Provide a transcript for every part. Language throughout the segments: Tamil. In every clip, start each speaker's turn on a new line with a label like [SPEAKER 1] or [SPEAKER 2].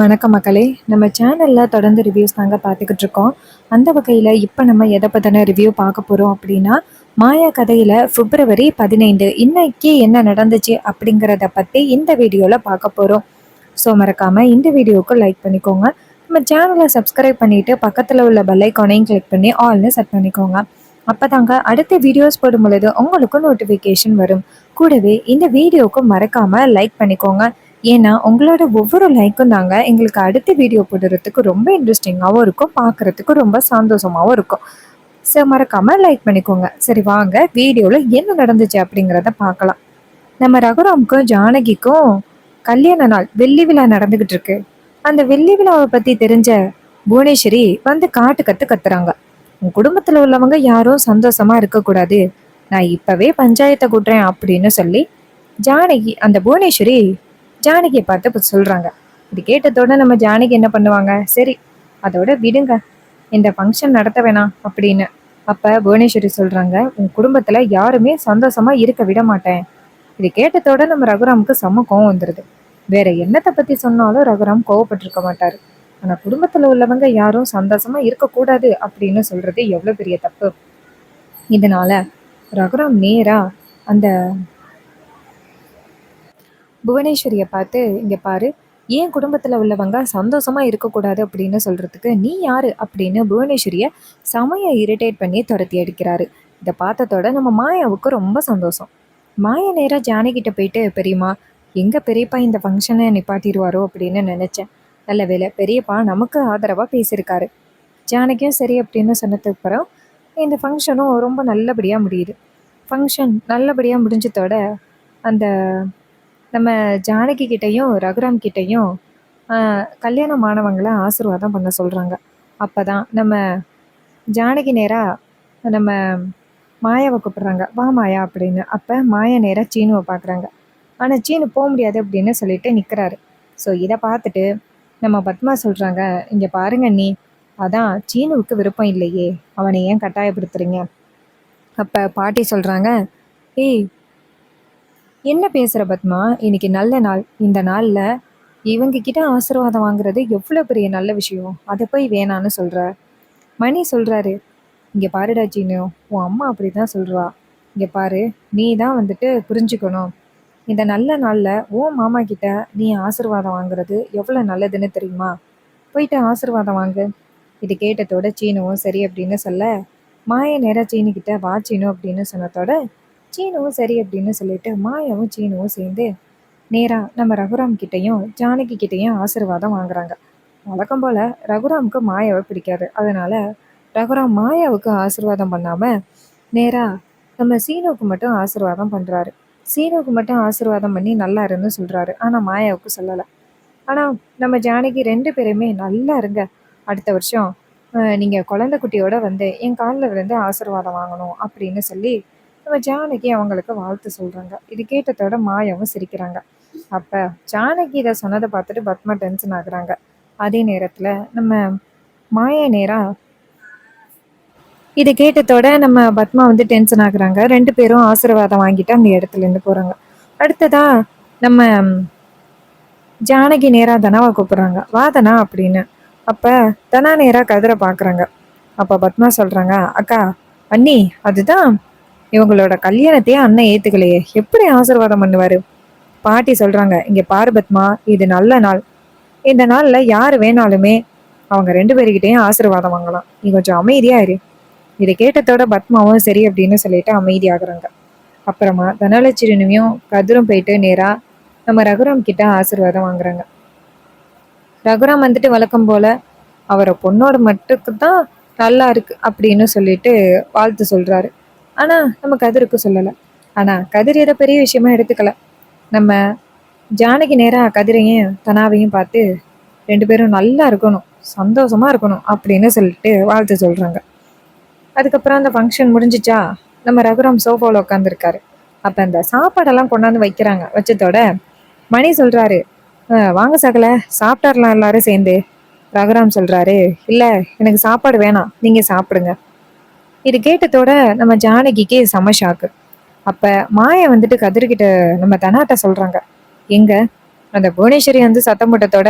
[SPEAKER 1] வணக்கம் மக்களே. நம்ம சேனலில் தொடர்ந்து ரிவ்யூஸ் தாங்க பார்த்துக்கிட்டு இருக்கோம். அந்த வகையில் இப்போ நம்ம எதை பற்றின ரிவ்யூ பார்க்க போகிறோம் அப்படின்னா, மாயா கதையில் February 15 இன்னைக்கு என்ன நடந்துச்சு அப்படிங்கிறத பற்றி இந்த வீடியோவில் பார்க்க போகிறோம். ஸோ மறக்காமல் இந்த வீடியோவுக்கு லைக் பண்ணிக்கோங்க. நம்ம சேனலை சப்ஸ்கிரைப் பண்ணிவிட்டு பக்கத்தில் உள்ள பெல் ஐக்கானையும் கிளிக் பண்ணி ஆல்னு செட் பண்ணிக்கோங்க. அப்போ தாங்க அடுத்த வீடியோஸ் போடும் பொழுது உங்களுக்கும் நோட்டிஃபிகேஷன் வரும். கூடவே இந்த வீடியோவுக்கு மறக்காமல் லைக் பண்ணிக்கோங்க. ஏன்னா உங்களோட ஒவ்வொரு லைக்கும் தாங்க எங்களுக்கு அடுத்த வீடியோ போடுறதுக்கு ரொம்ப இன்ட்ரெஸ்டிங்காகவும் இருக்கும், பார்க்குறதுக்கு ரொம்ப சந்தோஷமாகவும் இருக்கும். ஸோ மறக்காமல் லைக் பண்ணிக்கோங்க. சரி வாங்க வீடியோவில் என்ன நடந்துச்சு அப்படிங்கிறத பார்க்கலாம். நம்ம ரகுராமுக்கும் ஜானகிக்கும் கல்யாண நாள் வெள்ளி விழா நடந்துக்கிட்டு இருக்கு. அந்த வெள்ளி விழாவை பற்றி தெரிஞ்ச புவனேஸ்வரி வந்து காட்டு கத்து கத்துறாங்க. உன் குடும்பத்தில் உள்ளவங்க யாரும் சந்தோஷமா இருக்கக்கூடாது, நான் இப்பவே பஞ்சாயத்தை கூட்டுறேன் அப்படின்னு சொல்லி அந்த புவனேஸ்வரி ஜானகியை பார்த்து இப்போ சொல்கிறாங்க. இது கேட்டதோட நம்ம ஜானகி என்ன பண்ணுவாங்க, சரி அதோட விடுங்க, இந்த ஃபங்க்ஷன் நடத்த வேணாம் அப்படின்னு. அப்போ புவனேஸ்வரி சொல்கிறாங்க, உன் குடும்பத்தில் யாருமே சந்தோஷமாக இருக்க விட மாட்டேன். இது கேட்டதோட நம்ம ரகுராமுக்கு செம்ம கோவம் வந்துடுது. வேற என்னத்தை பற்றி சொன்னாலும் ரகுராம் கோவப்பட்டிருக்க மாட்டார். ஆனால் குடும்பத்தில் உள்ளவங்க யாரும் சந்தோஷமாக இருக்கக்கூடாது அப்படின்னு சொல்கிறது எவ்வளோ பெரிய தப்பு. இதனால ரகுராம் நேராக அந்த புவனேஸ்வரியை பார்த்து, இங்கே பாரு, ஏன் குடும்பத்தில் உள்ளவங்க சந்தோஷமாக இருக்கக்கூடாது அப்படின்னு சொல்கிறதுக்கு நீ யார் அப்படின்னு புவனேஸ்வரியை செமையை இரிட்டேட் பண்ணி துரத்தி அடிக்கிறாரு. இதை பார்த்ததோட நம்ம மாயாவுக்கு ரொம்ப சந்தோஷம். மாயா நேராக ஜானகிட்ட போயிட்டு, பெரியம்மா எங்கள் பெரியப்பா இந்த ஃபங்க்ஷனை நிப்பாட்டிடுவாரோ அப்படின்னு நினச்சேன். நல்ல வேலை பெரியப்பா நமக்கு ஆதரவாக பேசியிருக்காரு. ஜானகியும் சரி அப்படின்னு சொன்னதுக்கு அப்புறம் இந்த ஃபங்க்ஷனும் ரொம்ப நல்லபடியாக முடியுது. ஃபங்க்ஷன் நல்லபடியாக முடிஞ்சதோட அந்த நம்ம ஜானகி கிட்டேயும் ரகுராம் கிட்டேயும் கல்யாணமானவங்களை ஆசீர்வாதம் பண்ண சொல்கிறாங்க. அப்போ தான் நம்ம ஜானகி நேராக நம்ம மாயாவை கூப்பிட்றாங்க, வா மாயா அப்படின்னு. அப்போ மாயா நேராக சீனுவை பார்க்குறாங்க. ஆனால் சீனு போக முடியாது அப்படின்னு சொல்லிட்டு நிற்கிறாரு. ஸோ இதை பார்த்துட்டு நம்ம பத்மா சொல்கிறாங்க, இங்கே பாருங்க நீ, அதான் சீனுவுக்கு விருப்பம் இல்லையே, அவனை ஏன் கட்டாயப்படுத்துறீங்க. அப்போ பாட்டி சொல்கிறாங்க, ஏய் என்ன பேசுகிற பத்மா, இன்னைக்கு நல்ல நாள், இந்த நாளில் இவங்க கிட்ட ஆசீர்வாதம் வாங்குறது எவ்வளோ பெரிய நல்ல விஷயம், அதை போய் வேணான்னு சொல்கிற. மணி சொல்கிறாரு, இங்கே பாருடா சீனு, உன் அம்மா அப்படி தான் சொல்கிறா, இங்கே பாரு நீ தான் வந்துட்டு புரிஞ்சுக்கணும். இந்த நல்ல நாளில் உன் மாமா கிட்ட நீ ஆசீர்வாதம் வாங்குறது எவ்வளோ நல்லதுன்னு தெரியுமா, போயிட்டு ஆசீர்வாதம் வாங்கு. இது கேட்டதோட சீனுவும் சரி அப்படின்னு சொல்ல, மாய நேராக சீனுக்கிட்ட வா சீனு அப்படின்னு சொன்னதோட சீனுவும் சரி அப்படின்னு சொல்லிட்டு மாயாவும் சீனுவும் சேர்ந்து நேராக நம்ம ரகுராம் கிட்டேயும் ஜானகி கிட்டேயும் ஆசீர்வாதம் வாங்குறாங்க. வழக்கம் போல் ரகுராமுக்கு மாயாவை பிடிக்காது. அதனால ரகுராம் மாயாவுக்கு ஆசீர்வாதம் பண்ணாமல் நேராக நம்ம சீனுவுக்கு மட்டும் ஆசீர்வாதம் பண்ணுறாரு. சீனுவுக்கு மட்டும் ஆசீர்வாதம் பண்ணி நல்லா இருன்னு சொல்கிறாரு. ஆனால் மாயாவுக்கு சொல்லலை. ஆனால் நம்ம ஜானகி 2 பேருமே நல்லா இருங்க, அடுத்த வருஷம் நீங்கள் குழந்தை குட்டியோட வந்து என் காலில் விழுந்து ஆசீர்வாதம் வாங்கணும் அப்படின்னு சொல்லி நம்ம ஜானகி அவங்களுக்கு வாழ்த்து சொல்கிறாங்க. இது கேட்டதோட மாயாவும் சிரிக்கிறாங்க. அப்போ ஜானகி இதை சொன்னதை பார்த்துட்டு பத்மா டென்ஷன் ஆகுறாங்க. அதே நேரத்தில் நம்ம மாயா நேராக இதை கேட்டதோட நம்ம பத்மா வந்து டென்ஷன் ஆகுறாங்க. 2 பேரும் ஆசீர்வாதம் வாங்கிட்டு அந்த இடத்துலேருந்து போகிறாங்க. அடுத்ததா நம்ம ஜானகி நேராக தனாவை கூப்பிட்றாங்க, வா தனா அப்படின்னு. அப்போ தனா நேராக கதிரை பார்க்குறாங்க. அப்போ பத்மா சொல்கிறாங்க, அக்கா அண்ணி, அதுதான் இவங்களோட கல்யாணத்தையே அண்ணன் ஏற்றுக்கலையே, எப்படி ஆசீர்வாதம் பண்ணுவார். பாட்டி சொல்கிறாங்க, இங்கே பாரு பத்மா, இது நல்ல நாள், இந்த நாளில் யார் வேணாலுமே அவங்க 2 பேருக்கிட்டையும் ஆசீர்வாதம் வாங்கலாம், நீ கொஞ்சம் அமைதியாக இரு. இதை கேட்டதோட பத்மாவும் சரி அப்படின்னு சொல்லிட்டு அமைதியாகிறாங்க. அப்புறமா தனலட்சுமியும் கதிரும் போயிட்டு நேராக நம்ம ரகுராம் கிட்ட ஆசீர்வாதம் வாங்குறாங்க. ரகுராம் வந்துட்டு வழக்கம் போல் அவரை பொண்ணோட மட்டுக்கு தான் நல்லா இருக்கு அப்படின்னு சொல்லிட்டு வாழ்த்து சொல்கிறாரு. ஆனால் நம்ம கதிருக்கு சொல்லலை. ஆனால் கதிர் ஏதோ பெரிய விஷயமா எடுத்துக்கல. நம்ம ஜானகி நேராக கதிரையும் தனாவையும் பார்த்து 2 பேரும் நல்லா இருக்கணும், சந்தோஷமாக இருக்கணும் அப்படின்னு சொல்லிட்டு வாழ்த்து சொல்கிறாங்க. அதுக்கப்புறம் அந்த ஃபங்க்ஷன் முடிஞ்சிச்சா, நம்ம ரகுராம் சோஃபாவில் உட்காந்துருக்காரு. அப்போ அந்த சாப்பாடெல்லாம் கொண்டாந்து வைக்கிறாங்க. வச்சதோட மணி சொல்கிறாரு, வாங்க சகல சாப்பிட்டாரலாம் எல்லாரும் சேர்ந்து. ரகுராம் சொல்கிறாரு, இல்லை எனக்கு சாப்பாடு வேணாம், நீங்கள் சாப்பிடுங்க. இது கேட்டதோட நம்ம ஜானகிக்கு செம ஷாக்கு. அப்போ மாயை வந்துட்டு கதிர்கிட்ட நம்ம தனாட்ட சொல்கிறாங்க, எங்க அந்த புவனேஸ்வரி வந்து சத்தம் போட்டத்தோட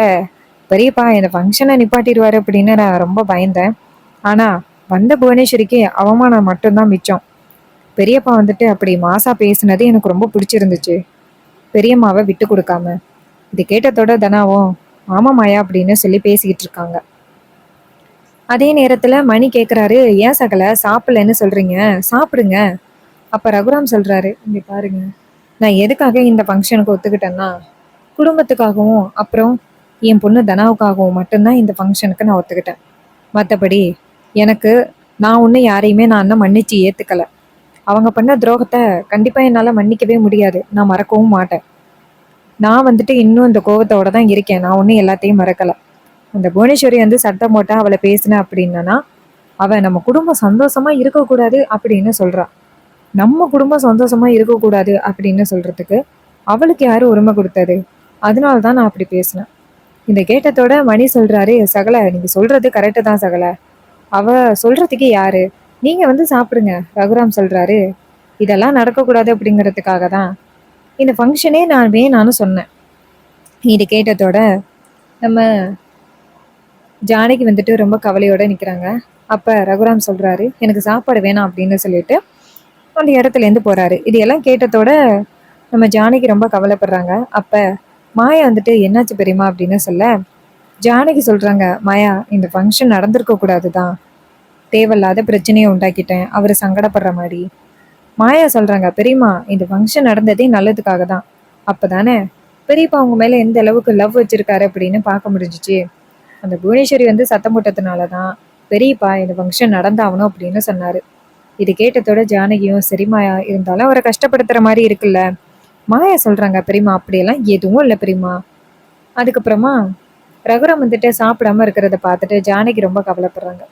[SPEAKER 1] பெரியப்பா இந்த ஃபங்க்ஷனை நிப்பாட்டிடுவாரு அப்படின்னு நான் ரொம்ப பயந்தேன். ஆனா வந்த புவனேஸ்வரிக்கு அவமானம் மட்டும்தான் மிச்சம். பெரியப்பா வந்துட்டு அப்படி மாசா பேசுனது எனக்கு ரொம்ப பிடிச்சிருந்துச்சு, பெரியம்மாவை விட்டு கொடுக்காம. இது கேட்டதோட தனாவும் ஆமா மாயா அப்படின்னு சொல்லி பேசிக்கிட்டு இருக்காங்க. அதே நேரத்துல மணி கேக்குறாரு, ஏன் சகல சாப்பிடலன்னு சொல்றீங்க, சாப்பிடுங்க. அப்ப ரகுராம் சொல்றாரு, இங்க பாருங்க, நான் எதுக்காக இந்த ஃபங்க்ஷனுக்கு ஒத்துக்கிட்டேன்னா குடும்பத்துக்காகவும் அப்புறம் என் பொண்ணு தனாவுக்காகவும் மட்டும்தான் இந்த ஃபங்க்ஷனுக்கு நான் ஒத்துக்கிட்டேன். மற்றபடி எனக்கு நான் ஒன்றும் யாரையுமே நான் இன்னும் மன்னிச்சு ஏற்றுக்கலை. அவங்க பண்ண துரோகத்தை கண்டிப்பாக என்னால் மன்னிக்கவே முடியாது, நான் மறக்கவும் மாட்டேன். நான் வந்துட்டு இன்னும் இந்த கோவத்தோட தான் இருக்கேன், நான் ஒன்றும் எல்லாத்தையும் மறக்கலை. அந்த புவனேஸ்வரி வந்து சத்தம் போட்டா அவளை பேசினேன் அப்படின்னா அவ நம்ம குடும்பம் சந்தோஷமா இருக்கக்கூடாது அப்படின்னு சொல்றா. நம்ம குடும்பம் சந்தோஷமா இருக்கக்கூடாது அப்படின்னு சொல்றதுக்கு அவளுக்கு யாரும் உரிமை கொடுத்தது? அதனால தான் நான் அப்படி பேசினேன். இந்த கேட்டத்தோட மணி சொல்றாரு, சகல நீங்க சொல்றது கரெக்டு தான் சகல, அவ சொல்றதுக்கு யாரு, நீங்க வந்து சாப்பிடுங்க. ரகுராம் சொல்றாரு, இதெல்லாம் நடக்கக்கூடாது அப்படிங்கிறதுக்காக தான் இந்த ஃபங்க்ஷனே நான் வேணான்னு சொன்னேன். இது கேட்டதோட நம்ம ஜானகி வந்துட்டு ரொம்ப கவலையோட நிக்கிறாங்க. அப்ப ரகுராம் சொல்றாரு, எனக்கு சாப்பாடு வேணாம் அப்படின்னு சொல்லிட்டு அந்த இடத்துல இருந்து போறாரு. இது எல்லாம் கேட்டதோட நம்ம ஜானகி ரொம்ப கவலைப்படுறாங்க. அப்ப மாயா வந்துட்டு என்னாச்சு பெரியமா அப்படின்னு சொல்ல ஜானகி சொல்றாங்க, மாயா இந்த ஃபங்க்ஷன் நடந்திருக்க கூடாதுதான், தேவையில்லாத பிரச்சனையை உண்டாக்கிட்டேன் அவரு சங்கடப்படுற மாதிரி. மாயா சொல்றாங்க, பெரியமா இந்த ஃபங்க்ஷன் நடந்ததே நல்லதுக்காக தான். அப்பதானே பெரியப்பா அவங்க மேல எந்த அளவுக்கு லவ் வச்சிருக்காரு அப்படின்னு பார்க்க முடிஞ்சிச்சு. அந்த புவனேஸ்வரி வந்து சத்தம் போட்டதுனாலதான் பெரியப்பா இந்த ஃபங்க்ஷன் நடந்தாகணும் அப்படின்னு சொன்னாரு. இது கேட்டதோட ஜானகியும் சரி மாயா, இருந்தாலும் அவரை கஷ்டப்படுத்துற மாதிரி இருக்குல்ல. மாயா சொல்றாங்க, பெரியமா அப்படியெல்லாம் எதுவும் இல்லை பெரியமா. அதுக்கப்புறமா ரகுராம் வந்துட்டு சாப்பிடாம இருக்கிறத பார்த்துட்டு ஜானகி ரொம்ப கவலைப்படுறாங்க.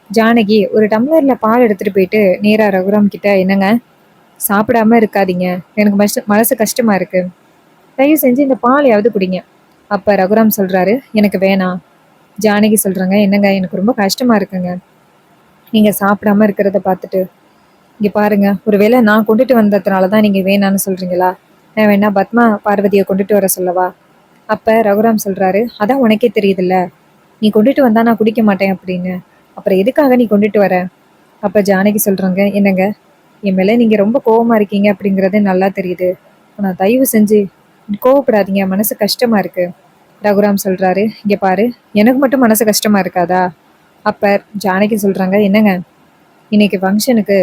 [SPEAKER 1] ஜானகி ஒரு டம்ளர்ல பால் எடுத்துட்டு போயிட்டு நேரா ரகுராம் கிட்ட, என்னங்க சாப்பிடாம இருக்காதீங்க, எனக்கு மனசு கஷ்டமா இருக்கு, தயவு செஞ்சு இந்த பாலையாவது குடிங்க. அப்ப ரகுராம் சொல்றாரு, எனக்கு வேணாம். ஜானகி சொல்றாங்க, என்னங்க எனக்கு ரொம்ப கஷ்டமா இருக்குங்க நீங்க சாப்பிடாம இருக்கிறத பார்த்துட்டு. இங்க பாருங்க, ஒருவேளை நான் கொண்டுட்டு வந்ததுனாலதான் நீங்க வேணான்னு சொல்றீங்களா? நான் வேணா பத்மா பார்வதியை கொண்டுட்டு வர சொல்லவா? அப்ப ரகுராம் சொல்றாரு, அதான் உனக்கே தெரியுதுல்ல, நீ கொண்டுட்டு வந்தா நான் குடிக்க மாட்டேன் அப்படின்னு, அப்புறம் எதுக்காக நீ கொண்டுட்டு வர? அப்ப ஜானகி சொல்றாங்க, என்னங்க என் மேல நீங்க ரொம்ப கோவமா இருக்கீங்க அப்படிங்கறது நல்லா தெரியுது, ஆனா தயவு செஞ்சு கோவப்படாதீங்க, மனசு கஷ்டமா இருக்கு. ரகுராம் சொல்றாரு, இங்க பாரு, எனக்கு மட்டும் மனசு கஷ்டமா இருக்காதா? அப்ப ஜானகி சொல்றாங்க, என்னங்க இன்னைக்கு ஃபங்க்ஷனுக்கு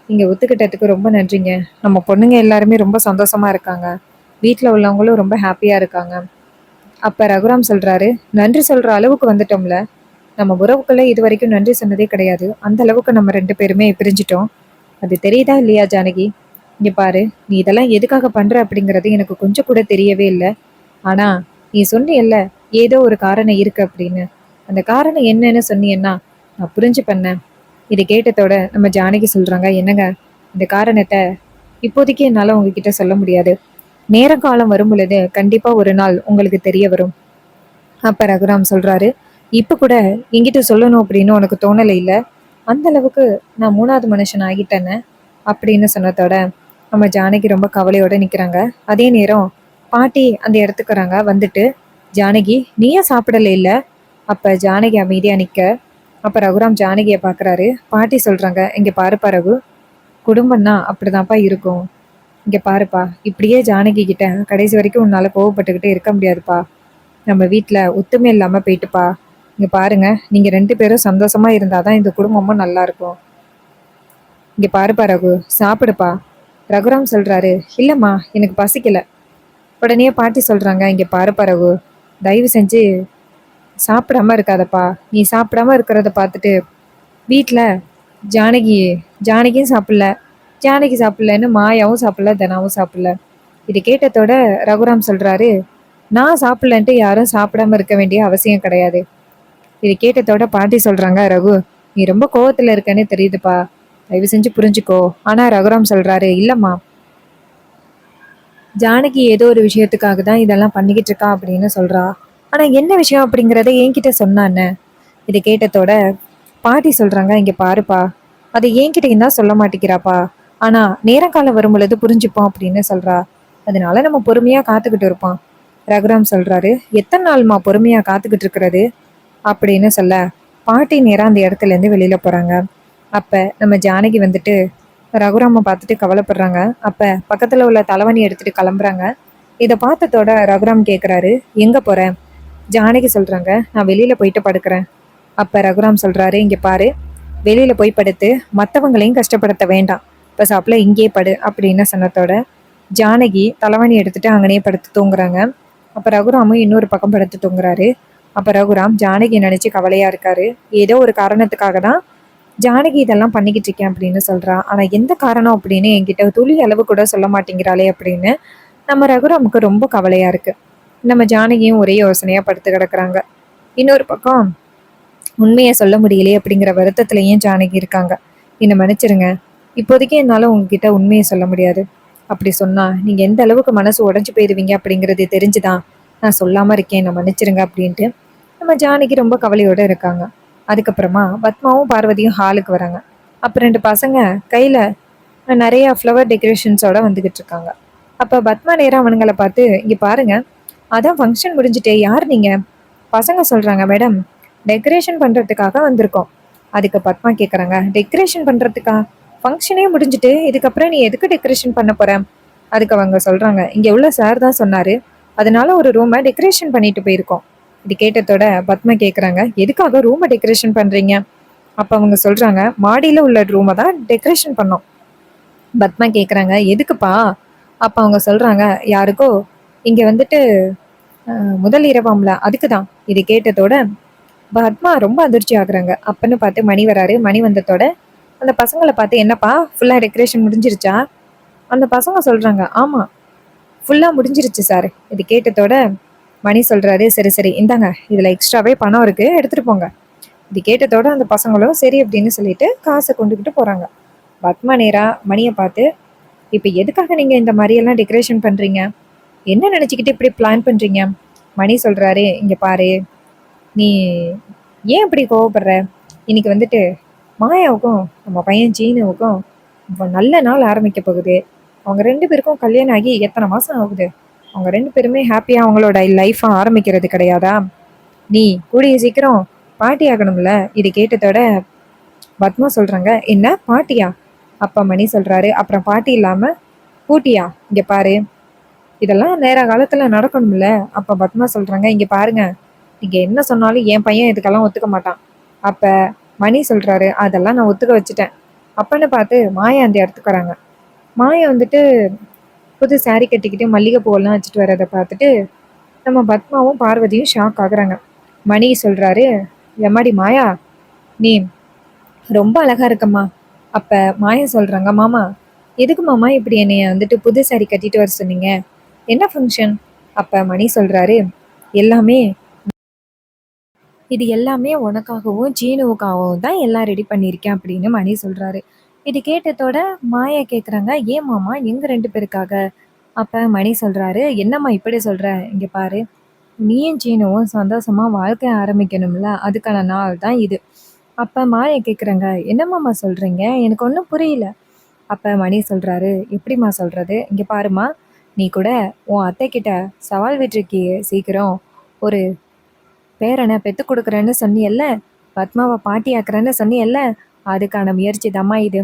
[SPEAKER 1] நீங்க ஒத்துக்கிட்டதுக்கு ரொம்ப நன்றிங்க, நம்ம பொண்ணுங்க எல்லாருமே ரொம்ப சந்தோஷமா இருக்காங்க, வீட்டில் உள்ளவங்களும் ரொம்ப ஹாப்பியா இருக்காங்க. அப்ப ரகுராம் சொல்றாரு, நன்றி சொல்ற அளவுக்கு வந்துட்டோம்ல, நம்ம உறவுக்குள்ள இது வரைக்கும் நன்றி சொன்னதே கிடையாது, அந்த அளவுக்கு நம்ம 2 பேருமே பிரிஞ்சிட்டோம், அது தெரியுதா இல்லையா ஜானகி? இங்க பாரு, நீ இதெல்லாம் எதுக்காக பண்ற அப்படிங்கிறது எனக்கு கொஞ்சம் கூட தெரியவே இல்லை. ஆனா நீ சொன்னியல்ல, ஏதோ ஒரு காரணம் இருக்கு அப்படின்னு, அந்த காரணம் என்னன்னு சொன்னீன்னா நான் புரிஞ்சு பண்ணேன். இதை கேட்டதோட நம்ம ஜானகி சொல்றாங்க, என்னங்க இந்த காரணத்தை இப்போதைக்கு என்னால உங்ககிட்ட சொல்ல முடியாது, நேர காலம் வரும் பொழுது கண்டிப்பா ஒரு நாள் உங்களுக்கு தெரிய வரும். அப்ப ரகுராம் சொல்றாரு, இப்ப கூட என்கிட்ட சொல்லணும் அப்படின்னு உனக்கு தோணலை இல்ல, அந்த அளவுக்கு நான் 3வது மனுஷன் ஆகிட்டேன்னு அப்படின்னு சொன்னதோட நம்ம ஜானகி ரொம்ப கவலையோட நிக்கிறாங்க. அதே நேரம் பாட்டி அந்த இடத்துக்கு வராங்க. வந்துட்டு, ஜானகி நீயே சாப்பிடல இல்ல? அப்ப ஜானகி அமைதியா நிக்க, அப்ப ரகுராம் ஜானகியை பாக்குறாரு. பாட்டி சொல்றாங்க, இங்க பாருப்பா ரகு, குடும்பம்னா அப்படிதான்ப்பா இருக்கும். இங்க பாருப்பா, இப்படியே ஜானகி கிட்ட கடைசி வரைக்கும் உன்னால கோவப்பட்டுக்கிட்டே இருக்க முடியாதுப்பா, நம்ம வீட்டுல ஒத்துமை இல்லாம போயிட்டுப்பா. இங்க பாருங்க, நீங்க 2 பேரும் சந்தோஷமா இருந்தாதான் இந்த குடும்பமும் நல்லா இருக்கும். இங்க பாருப்பா ரகு, சாப்பிடுப்பா. ரகுராம் சொல்றாரு, இல்லம்மா எனக்கு பசிக்கல. உடனே பாட்டி சொல்றாங்க, இங்க பாருப்பா ரகு, தயவு செஞ்சு சாப்பிடாம இருக்காதப்பா, நீ சாப்பிடாம இருக்கிறத பார்த்துட்டு வீட்டுல ஜானகி ஜானகியும் சாப்பிடல, ஜானகி சாப்பிடலன்னு மாயாவும் சாப்பிடல, தனாவும் சாப்பிடல. இது கேட்டதோட ரகுராம் சொல்றாரு, நான் சாப்பிடலன்ட்டு யாரும் சாப்பிடாம இருக்க வேண்டிய அவசியம் கிடையாது. இது கேட்டதோட பாட்டி சொல்றாங்க, ரகு நீ ரொம்ப கோவத்துல இருக்கன்னு தெரியுதுப்பா, தயவு செஞ்சு புரிஞ்சுக்கோ. ஆனா ரகுராம் சொல்றாரு, இல்லம்மா ஜானகி ஏதோ ஒரு விஷயத்துக்காக தான் இதெல்லாம் பண்ணிக்கிட்டு இருக்கா அப்படின்னு சொல்றா, ஆனா என்ன விஷயம் அப்படிங்கிறத என்கிட்ட சொன்னான்னு. இதை கேட்டதோட பாட்டி சொல்றாங்க, இங்க பாருப்பா, அதை என்கிட்டயும் தான் சொல்ல மாட்டேங்கிறாப்பா, ஆனா நேரங்காலம் வரும் பொழுது புரிஞ்சுப்போம் அப்படின்னு சொல்றா, அதனால நம்ம பொறுமையா காத்துக்கிட்டு இருப்போம். ரகுராம் சொல்றாரு, எத்தனை நாள்மா பொறுமையா காத்துக்கிட்டு இருக்கிறது அப்படின்னு சொல்ல பாட்டி நேரா அந்த இடத்துல இருந்து வெளியில போறாங்க. அப்ப நம்ம ஜானகி வந்துட்டு ரகுராம பார்த்துட்டு கவலைப்படுறாங்க. அப்ப பக்கத்துல உள்ள தலைவணி எடுத்துட்டு கிளம்புறாங்க. இதை பார்த்ததோட ரகுராம் கேக்குறாரு, எங்க போற? ஜானகி சொல்றாங்க, நான் வெளியில போயிட்டு படுக்கிறேன். அப்ப ரகுராம் சொல்றாரு, இங்க பாரு, வெளியில போய் படுத்து மத்தவங்களையும் கஷ்டப்படுத்த வேண்டாம், இப்ப சாப்பிட இங்கேயே படு அப்படின்னு சொன்னதோட ஜானகி தலைவணி எடுத்துட்டு அங்கனே படுத்து தூங்குறாங்க. அப்ப ரகுராமும் இன்னொரு பக்கம் படுத்து தூங்குறாரு. அப்ப ரகுராம் ஜானகி நினைச்சு கவலையா இருக்காரு. ஏதோ ஒரு காரணத்துக்காக தான் ஜானகி இதெல்லாம் பண்ணிக்கிட்டு இருக்கேன் அப்படின்னு சொல்றா. ஆனா எந்த காரணம் அப்படின்னு என்கிட்ட துளி அளவு கூட சொல்ல மாட்டேங்கிறாளே அப்படின்னு நம்ம ரகுராமுக்கு ரொம்ப கவலையா இருக்கு. நம்ம ஜானகியும் ஒரே யோசனையா படுத்து கிடக்குறாங்க. இன்னொரு பக்கம் உண்மையை சொல்ல முடியலையே அப்படிங்கிற வருத்தத்திலையும் ஜானகி இருக்காங்க. என்னை மன்னிச்சிருங்க, இப்போதைக்கு என்னால உங்ககிட்ட உண்மையை சொல்ல முடியாது. அப்படி சொன்னா நீங்க எந்த அளவுக்கு மனசு உடைஞ்சு போயிருவீங்க அப்படிங்கிறது தெரிஞ்சுதான் நான் சொல்லாம இருக்கேன், நான் மன்னிச்சிருங்க அப்படின்ட்டு நம்ம ஜானகி ரொம்ப கவலையோட இருக்காங்க. அதுக்கப்புறமா பத்மாவும் பார்வதியும் ஹாலுக்கு வராங்க. அப்ப 2 பசங்க கையில நிறைய ஃப்ளவர் டெக்கரேஷன்ஸோட வந்துகிட்டு இருக்காங்க. அப்ப பத்மா நேரா அவனுங்களை பார்த்து, இங்க பாருங்க, அதான் ஃபங்க்ஷன் முடிஞ்சுட்டே, யார் நீங்க? பசங்க சொல்றாங்க, மேடம், டெக்கரேஷன் பண்றதுக்காக வந்திருக்கோம். அதுக்கு பத்மா கேக்குறாங்க, டெக்கரேஷன் பண்றதுக்கா? ஃபங்க்ஷனே முடிஞ்சுட்டு இதுக்கப்புறம் நீ எதுக்கு டெக்கரேஷன் பண்ண போற? அதுக்கு அவங்க சொல்றாங்க, இங்க உள்ள சார் தான் சொன்னாரு, அதனால ஒரு ரூமை டெக்கரேஷன் பண்ணிட்டு போயிருக்கோம். இது கேட்டதோட பத்மா கேக்குறாங்க, எதுக்காக ரூமை டெக்கரேஷன் பண்றீங்க? அப்ப அவங்க சொல்றாங்க, மாடியில உள்ள ரூமை தான் டெக்கரேஷன் பண்ணோம். பத்மா கேக்குறாங்க, எதுக்குப்பா? அப்ப அவங்க சொல்றாங்க, யாருக்கோ இங்க வந்துட்டு முதல் இரவாம்ல, அதுக்குதான். இது கேட்டதோட பத்மா ரொம்ப அதிர்ச்சி ஆகுறாங்க. அப்பன்னு பார்த்து மணி வராரு. மணி வந்ததோட அந்த பசங்களை பார்த்து, என்னப்பா ஃபுல்லா டெக்கரேஷன் முடிஞ்சிருச்சா? அந்த பசங்க சொல்றாங்க, ஆமா, ஃபுல்லா முடிஞ்சிருச்சு சார். இது கேட்டதோட மணி சொல்றாரு, சரி சரி, இந்தாங்க, இதுல எக்ஸ்ட்ராவே பணம் இருக்கு, எடுத்துட்டு போங்க. இது கேட்டதோட அந்த பசங்களும் சரி அப்படின்னு சொல்லிட்டு காசை கொண்டுகிட்டு போறாங்க. பத்மா நேரா மணியை பார்த்து, இப்ப எதுக்காக நீங்க இந்த மாதிரி எல்லாம் டெக்கரேஷன் பண்றீங்க? என்ன நினைச்சுக்கிட்டு இப்படி பிளான் பண்றீங்க? மணி சொல்றாரு, இங்க பாரு, நீ ஏன் இப்படி கோவப்படுற? இன்னைக்கு வந்துட்டு மாயாவுக்கும் நம்ம பையன் சீனுவுக்கும் நல்ல நாள் ஆரம்பிக்க போகுது. அவங்க 2 பேருக்கும் கல்யாணம் ஆகி எத்தனை மாசம் ஆகுது? அவங்க 2 பேருமே ஹாப்பியா அவங்களோட லைஃபை ஆரம்பிக்கிறது கிடையாதா? நீ கூடிய சீக்கிரம் பாட்டி ஆகணும்ல. இது கேட்டதோட பத்மா சொல்றாங்க, என்ன பாட்டியா? அப்ப மணி சொல்றாரு, அப்புறம் பாட்டி இல்லாம பூட்டியா? இங்க பாரு, இதெல்லாம் நேர காலத்துல நடக்கணும்ல. அப்ப பத்மா சொல்றாங்க, இங்க பாருங்க, நீங்க என்ன சொன்னாலும் என் பையன் இதுக்கெல்லாம் ஒத்துக்க மாட்டான். அப்ப மணி சொல்றாரு, அதெல்லாம் நான் ஒத்துக்க வச்சுட்டேன். அப்பன்னு பார்த்து மாயா அந்த இடத்துக்கு வராங்க. மாயா வந்துட்டு புது saree கட்டிக்கிட்டு மல்லிகை பூவெல்லாம் வச்சுட்டு வர்றதை பார்த்துட்டு நம்ம பத்மாவும் பார்வதியும் ஷாக் ஆகுறாங்க. மணி சொல்றாரு, எம்மாடி மாயா, நீ ரொம்ப அழகா இருக்கம்மா. அப்ப மாயா சொல்றாங்க, மாமா, எதுக்கு மாமா இப்படி என்னைய வந்துட்டு புது saree கட்டிட்டு வர சொன்னீங்க? என்ன ஃபங்க்ஷன்? அப்ப மணி சொல்றாரு, எல்லாமே இது எல்லாமே உனக்காகவும் ஜீனுவுக்காகவும் தான் எல்லாம் ரெடி பண்ணியிருக்கேன் அப்படின்னு மணி சொல்றாரு. இது கேட்டதோட மாயா கேக்குறாங்க, ஏன் மாமா, எங்க 2 பேருக்காக? அப்ப மணி சொல்றாரு, என்னம்மா இப்படி சொல்ற? இங்க பாரு, நீயும் சீனுவும் சந்தோஷமா வாழ்க்கை ஆரம்பிக்கணும்ல, அதுக்கான நாள் தான் இது. அப்ப மாயா கேக்குறாங்க, என்னம்மாம்மா சொல்றீங்க? எனக்கு ஒன்றும் புரியல. அப்ப மணி சொல்றாரு, எப்படிம்மா சொல்றது? இங்க பாருமா, நீ கூட உன் அத்தை கிட்ட சவால் விட்டுருக்கிய, சீக்கிரம் ஒரு பேரனை பெத்து கொடுக்குறேன்னு சொன்னியல்ல, பத்மாவை பாட்டி ஆக்குறேன்னு சொன்னியல்ல, அதுக்கான முயற்சி தாம்மா இது.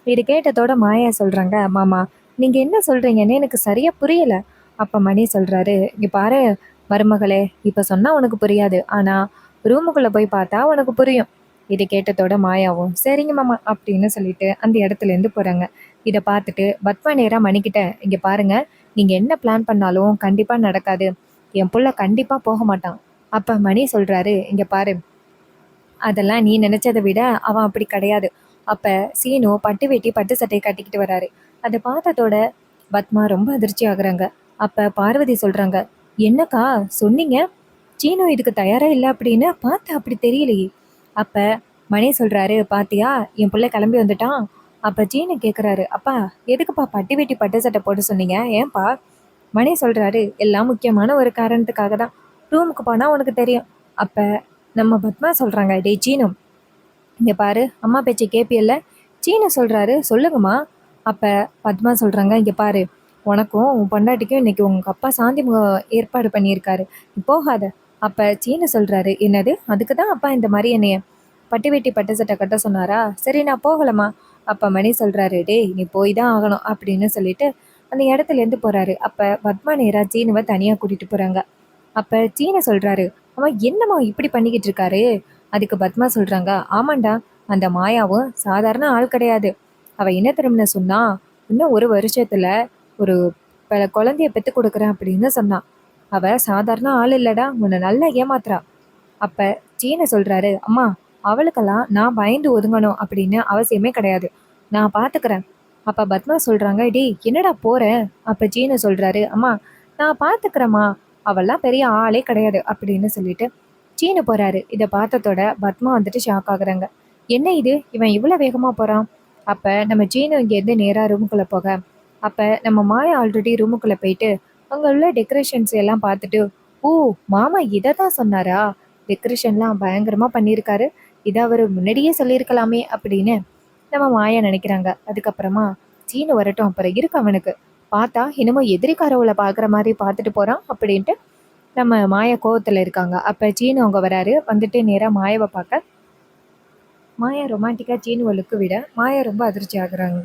[SPEAKER 1] இது கேட்டதோட மாயா சொல்றாங்க, மாமா, நீங்க என்ன சொல்றீங்கன்னு எனக்கு சரியா புரியல. அப்ப மணி சொல்றாரு, இங்க பாரு மருமகளே, இப்ப சொன்னா உனக்கு புரியாது, ஆனா ரூமுக்குள்ள போய் பார்த்தா உனக்கு புரியும். இது கேட்டதோட மாயாவும் சரிங்க மாமா அப்படின்னு சொல்லிட்டு அந்த இடத்துல இருந்து போறாங்க. இதை பார்த்துட்டு பத்மா நேரா மணிக்கிட்ட, இங்க பாருங்க, நீங்க என்ன பிளான் பண்ணாலும் கண்டிப்பா நடக்காது, என் புள்ள கண்டிப்பா போக மாட்டான். அப்ப மணி சொல்றாரு, இங்க பாரு, அதெல்லாம் நீ நினைச்சதை விட அவன் அப்படி கிடையாது. அப்ப சீனு பட்டு வேட்டி பட்டு சட்டை கட்டிக்கிட்டு வராரு. அதை பார்த்ததோட பத்மா ரொம்ப அதிர்ச்சி ஆகுறாங்க. அப்ப பார்வதி சொல்றாங்க, என்னக்கா சொன்னீங்க, சீனு இதுக்கு தயாரா இல்லை அப்படின்னு பார்த்து அப்படி தெரியலையே. அப்ப மணி சொல்றாரு, பாத்தியா, என் பிள்ளை கிளம்பி வந்துட்டான். அப்ப சீனு கேக்குறாரு, அப்பா, எதுக்குப்பா பட்டு வேட்டி பட்டு சட்டை போட்டு சொன்னீங்க, ஏன்பா? மணி சொல்றாரு, எல்லாம் முக்கியமான ஒரு காரணத்துக்காக தான், ரூமுக்கு போனா உனக்கு தெரியும். அப்ப நம்ம பத்மா சொல்றாங்க, டேய் சீனு, இங்க பாரு, அம்மா பேச்சை கேப்பியல்ல? சீனு சொல்றாரு, சொல்லுங்கம்மா. அப்ப பத்மா சொல்றாங்க, இங்க பாரு, உனக்கும் உன் பொண்டாட்டிக்கும் இன்னைக்கு உங்கள் அப்பா சாந்தி முகம் ஏற்பாடு பண்ணியிருக்காரு, நீ போகாத. அப்போ சீனு சொல்கிறாரு, என்னது அதுக்கு தான் அப்பா இந்த மாதிரி என்னைய பட்டு வேட்டி பட்டு சட்டை கட்ட சொன்னாரா, சரி நான் போகலம்மா. அப்போ மணி சொல்கிறாரு, டேய் நீ போய் தான் ஆகணும் அப்படின்னு சொல்லிட்டு அந்த இடத்துலேருந்து போகிறாரு. அப்போ பத்மா நேரா சீனுவை தனியாக கூட்டிகிட்டு போகிறாங்க. அப்போ சீனு சொல்கிறாரு, அவன் என்னம்மா இப்படி பண்ணிக்கிட்டு இருக்காரு. அதுக்கு பத்மா சொல்கிறாங்க, ஆமாண்டா, அந்த மாயாவும் சாதாரண ஆள் கிடையாது. அவள் என்ன திரும்பின சொன்னா, இன்னும் ஒரு வருஷத்துல ஒரு குழந்தைய பெற்று கொடுக்குறேன் அப்படின்னு சொன்னான். அவள் சாதாரண ஆள் இல்லடா, உன்னை நல்லா ஏமாத்துறா. அப்போ சீனு சொல்கிறாரு, அம்மா அவளுக்கெல்லாம் நான் பயந்து ஒதுங்கணும் அப்படின்னு அவசியமே கிடையாது, நான் பார்த்துக்கிறேன். அப்போ பத்மா சொல்கிறாங்க, டேய் என்னடா போகிறேன். அப்போ சீனு சொல்கிறாரு, அம்மா நான் பார்த்துக்கிறேம்மா, அவள்லாம் பெரிய ஆளே கிடையாது அப்படின்னு சொல்லிட்டு சீனு போகிறாரு. இதை பார்த்ததோட பத்மா வந்துட்டு ஷாக் ஆகுறாங்க. என்ன இது, இவன் இவ்வளோ வேகமாக போகிறான். அப்போ நம்ம சீனு இங்கேருந்து நேராக ரூமுக்குள்ளே போக, அப்போ நம்ம மாயா ஆல்ரெடி ரூமுக்குள்ளே போயிட்டு அங்கே உள்ள டெக்கரேஷன்ஸ் எல்லாம் பார்த்துட்டு, ஓ மாமா இதை தான் சொன்னாரா, டெக்கரேஷன்லாம் பயங்கரமாக பண்ணியிருக்காரு, இதை அவர் முன்னாடியே சொல்லியிருக்கலாமே அப்படின்னு நம்ம மாயா நினைக்கிறாங்க. அதுக்கப்புறமா சீனு வரட்டும், அப்புறம் இருக்கு அவனுக்கு, பார்த்தா இன்னமும் எதிரிக்காரவளை பார்க்குற மாதிரி பார்த்துட்டு போகிறான் அப்படின்ட்டு நம்ம மாயா கோவத்தில் இருக்காங்க. அப்போ சீனு அவங்க வராரு. வந்துட்டு நேராக மாயாவை பார்க்க, மாயா ரொமான்டிக்காக சீனுவை லுக்கு விட மாயா ரொம்ப அதிர்ச்சி ஆகுறாங்க.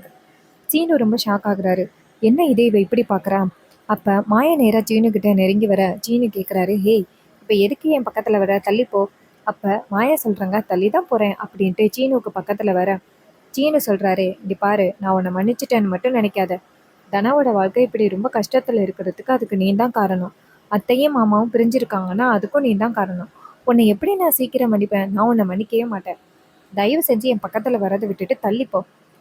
[SPEAKER 1] சீனு ரொம்ப ஷாக் ஆகுறாரு. என்ன இதே இவ இப்படி பார்க்குறான். அப்போ மாயா நேராக சீனுக்கிட்ட நெருங்கி வர சீனு கேட்குறாரு, ஹேய் இப்போ எதுக்கு என் பக்கத்தில் வர, தள்ளிப்போ. அப்போ மாயா சொல்கிறாங்க, தள்ளி தான் போகிறேன் அப்படின்ட்டு சீனுவுக்கு பக்கத்தில் வர சீனு சொல்கிறாரு, இங்கே பாரு, நான் உன்னை மன்னிச்சிட்டேன்னு மட்டும் நினைக்காத. தனாவோட வாழ்க்கை இப்படி ரொம்ப கஷ்டத்தில் இருக்கிறதுக்கு அதுக்கு நீ தான் காரணம். அத்தையும் மாமாவும் பிரிஞ்சிருக்காங்கன்னா அதுக்கும் நீ தான் காரணம். உன்னை எப்படி நான் சீக்கிரம் மன்னிப்பேன், நான் உன்னை மன்னிக்கவே மாட்டேன். தயவு செஞ்சு என் பக்கத்தில் வரதை விட்டுட்டு தள்ளிப்போ.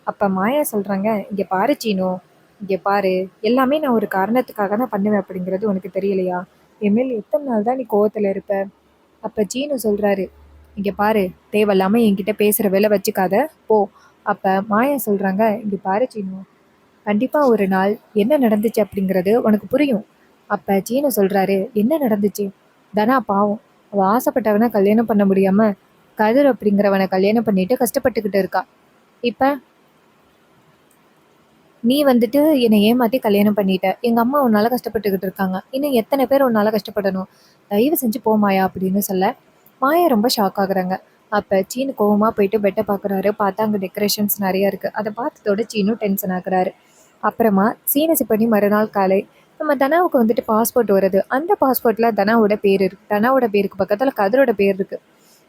[SPEAKER 1] அப்போ மாயா சொல்கிறாங்க, இங்கே பாரு சீனு, இங்கே பாரு, எல்லாமே நான் ஒரு காரணத்துக்காக தான் பண்ணுவேன் அப்படிங்கிறது உனக்கு தெரியலையா, என்மேல் எத்தனை நாள் தான் நீ கோவத்தில் இருப்ப. அப்போ சீனு சொல்கிறாரு, இங்கே பாரு, தேவையில்லாமல் என்கிட்ட பேசுகிற வேலை வச்சுக்காத, போ. அப்போ மாயா சொல்கிறாங்க, இங்கே பாரு சீனு, கண்டிப்பாக ஒரு நாள் என்ன நடந்துச்சு அப்படிங்கிறது உனக்கு புரியும். அப்போ சீனு சொல்கிறாரு, என்ன நடந்துச்சு. தனா பாவம், அவள் ஆசைப்பட்டவனை கல்யாணம் பண்ண முடியாமல் கதிர் அப்படிங்கிறவனை கல்யாணம் பண்ணிட்டு கஷ்டப்பட்டுக்கிட்டு இருக்கா. இப்போ நீ வந்துட்டு என்னை ஏமாற்றி கல்யாணம் பண்ணிட்ட, எங்கள் அம்மா உன்னால் கஷ்டப்பட்டுக்கிட்டு இருக்காங்க, இன்னும் எத்தனை பேர் உன்னால் கஷ்டப்படணும், தயவு செஞ்சு போ மாயா அப்படின்னு சொல்ல மாயா ரொம்ப ஷாக் ஆகுறாங்க. அப்போ சீனு கோவமாக போயிட்டு பெட்டை பார்க்குறாரு. பார்த்தா அங்கே டெக்கரேஷன்ஸ் நிறையா இருக்குது. அதை பார்த்ததோட சீனும் டென்ஷன் ஆகுறாரு. அப்புறமா சீனசி பண்ணி மறுநாள் காலை நம்ம தனாவுக்கு வந்துட்டு பாஸ்போர்ட் வருது. அந்த பாஸ்போர்ட்டில் தனாவோட பேர் இருக்குது. தனாவோட பேருக்கு பக்கத்தில் கதிரோட பேர் இருக்குது.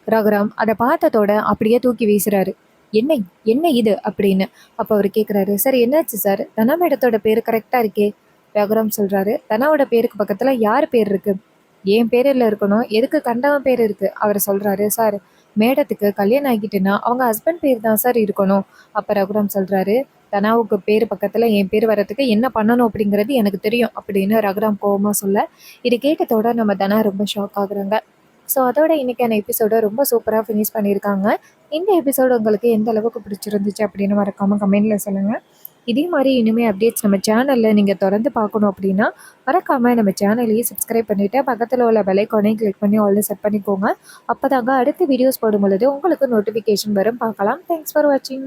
[SPEAKER 1] ரகுராம் அதை பார்த்ததோட அப்படியே தூக்கி வீசுறாரு. என்ன என்ன இது அப்படின்னு. அப்போ அவர் கேட்குறாரு, சார் என்னாச்சு சார், தனா மேடத்தோட பேர் கரெக்டாக இருக்கே. ரகுராம் சொல்கிறாரு, தனாவோட பேருக்கு பக்கத்தில் யார் பேர் இருக்குது, என் பேரில் இருக்கணும், எதுக்கு கண்டவன் பேர் இருக்குது. அவர் சொல்கிறாரு, சார் மேடத்துக்கு கல்யாணம் ஆகிட்டுன்னா அவங்க ஹஸ்பண்ட் பேர் தான் சார் இருக்கணும். அப்போ ரகுராம் சொல்கிறாரு, தனாவுக்கு பேர் பக்கத்தில் என் பேர் வர்றதுக்கு என்ன பண்ணணும் அப்படிங்கிறது எனக்கு தெரியும் அப்படின்னு ரகுராம் கோவமாக சொல்ல, இது கேட்டதோட நம்ம தனா ரொம்ப ஷாக் ஆகுறாங்க. ஸோ அதோட இன்றைக்கான எபிசோடை ரொம்ப சூப்பராக ஃபினிஷ் பண்ணியிருக்காங்க. இந்த எபிசோடு உங்களுக்கு எந்த அளவுக்கு பிடிச்சிருந்துச்சு அப்படின்னு மறக்காமல் கமெண்டில் சொல்லுங்கள். இதே மாதிரி இனிமேல் அப்டேட்ஸ் நம்ம சேனலில் நீங்கள் தொடர்ந்து பார்க்கணும் அப்படின்னா மறக்காமல் நம்ம சேனலையே சப்ஸ்கிரைப் பண்ணிவிட்டு பக்கத்தில் உள்ள பெல் ஐகானையும் கிளிக் பண்ணி ஆல்ரெடி செட் பண்ணிக்கோங்க. அப்போ தாங்க அடுத்த வீடியோஸ் போடும் பொழுது உங்களுக்கு நோட்டிஃபிகேஷன் வரும். பார்க்கலாம். தேங்க்ஸ் ஃபார் வாட்சிங்.